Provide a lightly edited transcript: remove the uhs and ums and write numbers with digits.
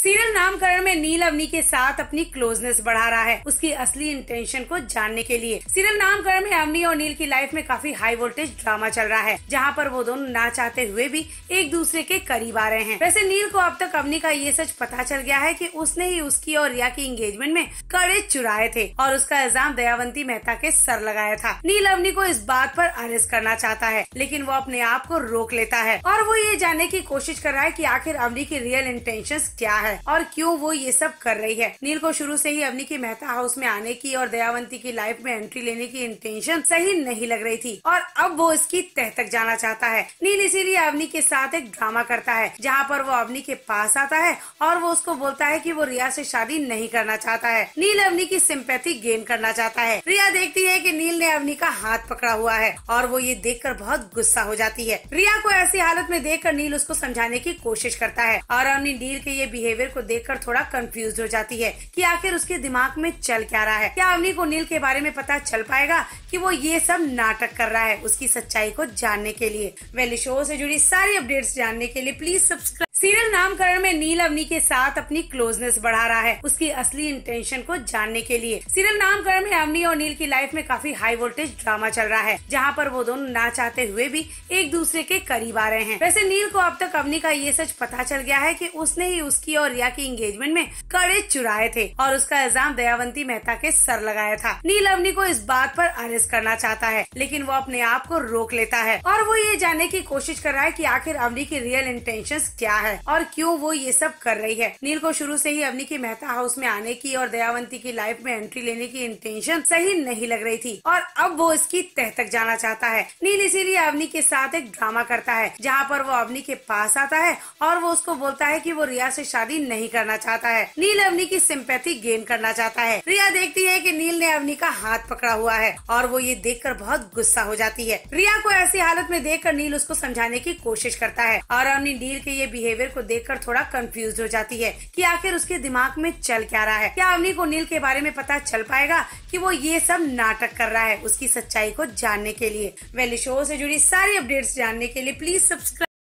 Serial नामकरण में नील अवनी के साथ अपनी क्लोजनेस बढ़ा रहा है उसकी असली इंटेंशन को जानने के लिए। सीरियल नामकरण में अवनी और नील की लाइफ में काफी हाई वोल्टेज ड्रामा चल रहा है, जहां पर वो दोनों ना चाहते हुए भी एक दूसरे के करीब आ रहे हैं। वैसे नील को अब तक अवनी का ये सच पता चल गया है कि उसने ही उसकी और रिया की एंगेजमेंट में कड़े चुराए थे और उसका इल्जाम दयावंती मेहता के सर लगाया था। नील अवनी को इस बात पर अरेस्ट करना चाहता है, लेकिन वो अपने आप को रोक लेता है और वो ये जानने की कोशिश कर रहा है कि आखिर अवनी की रियल इंटेंशंस क्या है और क्यों वो ये सब कर रही है। नील को शुरू से ही अवनी की मेहता हाउस में आने की और दयावंती की लाइफ में एंट्री लेने की इंटेंशन सही नहीं लग रही थी और अब वो इसकी तह तक जाना चाहता है। नील इसीलिए अवनी के साथ एक ड्रामा करता है, जहाँ पर वो अवनी के पास आता है और वो उसको बोलता है कि वो रिया से शादी नहीं करना चाहता है। नील अवनी की सिंपैथी गेन करना चाहता है। रिया देखती है कि नील ने अवनी का हाथ पकड़ा हुआ है और वो ये देखकर बहुत गुस्सा हो जाती है। रिया को ऐसी हालत में देखकर नील उसको समझाने की कोशिश करता है और अवनी नील के ये बिहेवियर को देखकर थोड़ा कंफ्यूज हो जाती है कि आखिर उसके दिमाग में चल क्या रहा है। क्या अवनी को नील के बारे में पता चल पाएगा कि वो ये सब नाटक कर रहा है। उसकी सच्चाई को जानने के लिए शो से जुड़ी सारी अपडेट्स जानने के लिए प्लीज सब्सक्राइब। सीरियल नामकरण में नील अवनी के साथ अपनी क्लोजनेस बढ़ा रहा है उसकी असली इंटेंशन को जानने के लिए। सीरियल नामकरण में अवनी और नील की लाइफ में काफी हाई वोल्टेज ड्रामा चल रहा है, जहां पर वो दोनों ना चाहते हुए भी एक दूसरे के करीब आ रहे हैं। वैसे नील को अब तक अवनी का ये सच पता चल गया है कि उसने ही उसकी और रिया की एंगेजमेंट में कड़े चुराए थे और उसका इल्जाम दयावंती मेहता के सर लगाया था। नील अवनी को इस बात पर अरेस्ट करना चाहता है, लेकिन वो अपने आप को रोक लेता है और वो ये जानने की कोशिश कर रहा है कि आखिर अवनी की रियल इंटेंशंस क्या है और क्यों वो ये सब कर रही है। नील को शुरू से ही अवनी की मेहता हाउस में आने की और दयावंती की लाइफ में एंट्री लेने की इंटेंशन सही नहीं लग रही थी और अब वो इसकी तह तक जाना चाहता है। नील इसीलिए अवनी के साथ एक ड्रामा करता है, जहाँ पर वो अवनी के पास आता है और वो उसको बोलता है कि वो रिया से शादी नहीं करना चाहता है। नील अवनी की सिंपैथी गेन करना चाहता है। रिया देखती है कि नील ने अवनी का हाथ पकड़ा हुआ है और वो ये देखकर बहुत गुस्सा हो जाती है। रिया को ऐसी हालत में देखकर नील उसको समझाने की कोशिश करता है और अवनी नील के ये बिहेवियर को देखकर थोड़ा कंफ्यूज हो जाती है कि आखिर उसके दिमाग में चल क्या रहा है। क्या अवनी को नील के बारे में पता चल पाएगा कि वो ये सब नाटक कर रहा है। उसकी सच्चाई को जानने के लिए शो से जुड़ी सारी अपडेट्स जानने के लिए प्लीज सब्सक्राइब।